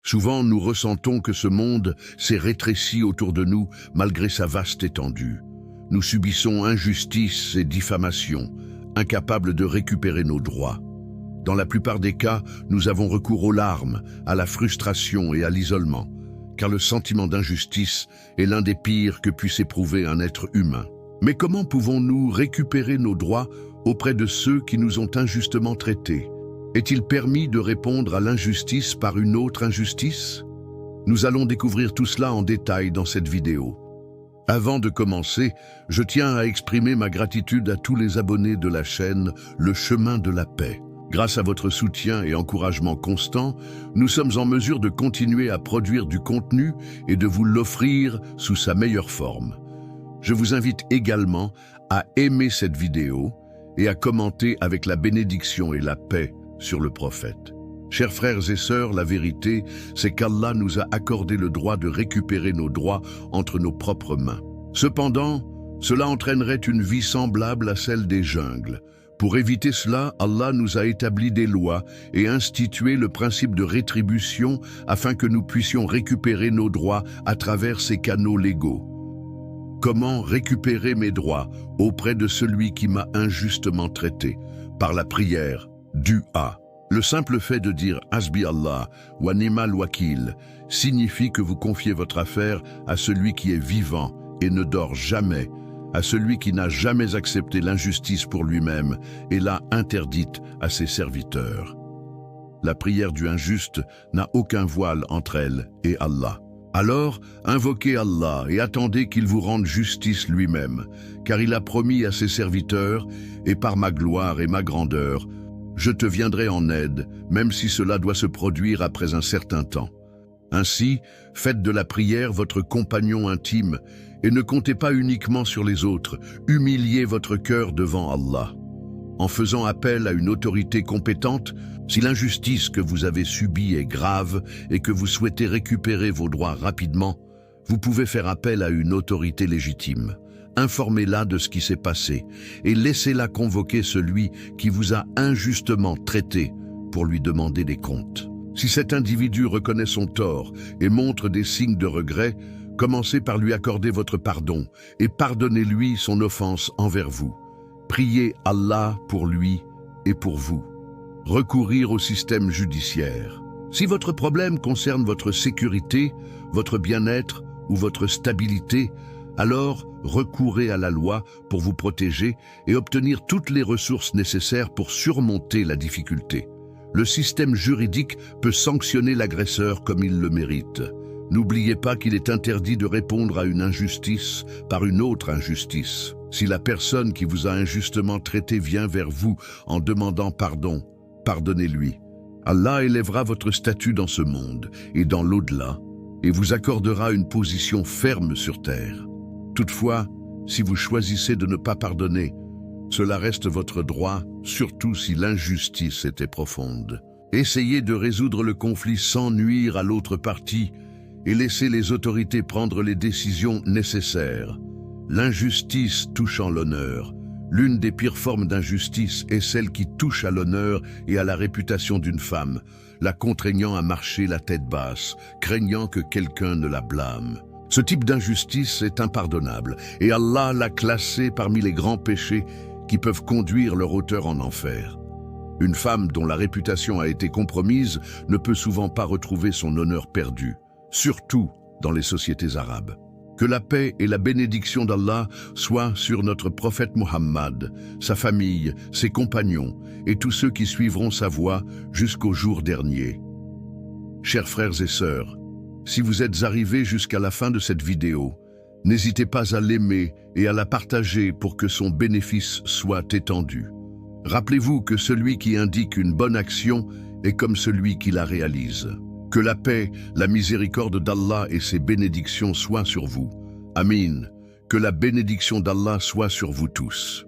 Souvent, nous ressentons que ce monde s'est rétréci autour de nous malgré sa vaste étendue. Nous subissons injustice et diffamation, incapables de récupérer nos droits. Dans la plupart des cas, nous avons recours aux larmes, à la frustration et à l'isolement, car le sentiment d'injustice est l'un des pires que puisse éprouver un être humain. Mais comment pouvons-nous récupérer nos droits auprès de ceux qui nous ont injustement traités? Est-il permis de répondre à l'injustice par une autre injustice? Nous allons découvrir tout cela en détail dans cette vidéo. Avant de commencer, je tiens à exprimer ma gratitude à tous les abonnés de la chaîne Le Chemin de la Paix. Grâce à votre soutien et encouragement constant, nous sommes en mesure de continuer à produire du contenu et de vous l'offrir sous sa meilleure forme. Je vous invite également à aimer cette vidéo et à commenter avec la bénédiction et la paix sur le prophète. Chers frères et sœurs, la vérité, c'est qu'Allah nous a accordé le droit de récupérer nos droits entre nos propres mains. Cependant, cela entraînerait une vie semblable à celle des jungles. Pour éviter cela, Allah nous a établi des lois et institué le principe de rétribution afin que nous puissions récupérer nos droits à travers ces canaux légaux. Comment récupérer mes droits auprès de celui qui m'a injustement traité? Par la prière, dua. Le simple fait de dire « Hasbi Allah » wa ni'mal wakil signifie que vous confiez votre affaire à celui qui est vivant et ne dort jamais, à celui qui n'a jamais accepté l'injustice pour lui-même et l'a interdite à ses serviteurs. La prière du injuste n'a aucun voile entre elle et Allah. Alors, invoquez Allah et attendez qu'il vous rende justice lui-même, car il a promis à ses serviteurs « Et par ma gloire et ma grandeur, je te viendrai en aide, même si cela doit se produire après un certain temps. » Ainsi, faites de la prière votre compagnon intime et ne comptez pas uniquement sur les autres, humiliez votre cœur devant Allah. En faisant appel à une autorité compétente, si l'injustice que vous avez subie est grave et que vous souhaitez récupérer vos droits rapidement, vous pouvez faire appel à une autorité légitime. Informez-la de ce qui s'est passé et laissez-la convoquer celui qui vous a injustement traité pour lui demander des comptes. Si cet individu reconnaît son tort et montre des signes de regret, commencez par lui accorder votre pardon et pardonnez-lui son offense envers vous. Priez Allah pour lui et pour vous. Recourir au système judiciaire. Si votre problème concerne votre sécurité, votre bien-être ou votre stabilité, alors recourez à la loi pour vous protéger et obtenir toutes les ressources nécessaires pour surmonter la difficulté. Le système juridique peut sanctionner l'agresseur comme il le mérite. N'oubliez pas qu'il est interdit de répondre à une injustice par une autre injustice. Si la personne qui vous a injustement traité vient vers vous en demandant pardon, pardonnez-lui. Allah élèvera votre statut dans ce monde et dans l'au-delà et vous accordera une position ferme sur terre. Toutefois, si vous choisissez de ne pas pardonner, cela reste votre droit, surtout si l'injustice était profonde. Essayez de résoudre le conflit sans nuire à l'autre partie et laissez les autorités prendre les décisions nécessaires. L'injustice touchant l'honneur. L'une des pires formes d'injustice est celle qui touche à l'honneur et à la réputation d'une femme, la contraignant à marcher la tête basse, craignant que quelqu'un ne la blâme. Ce type d'injustice est impardonnable et Allah l'a classé parmi les grands péchés qui peuvent conduire leur auteur en enfer. Une femme dont la réputation a été compromise ne peut souvent pas retrouver son honneur perdu, surtout dans les sociétés arabes. Que la paix et la bénédiction d'Allah soient sur notre prophète Muhammad, sa famille, ses compagnons et tous ceux qui suivront sa voie jusqu'au jour dernier. Chers frères et sœurs, si vous êtes arrivés jusqu'à la fin de cette vidéo, n'hésitez pas à l'aimer et à la partager pour que son bénéfice soit étendu. Rappelez-vous que celui qui indique une bonne action est comme celui qui la réalise. Que la paix, la miséricorde d'Allah et ses bénédictions soient sur vous. Amin. Que la bénédiction d'Allah soit sur vous tous.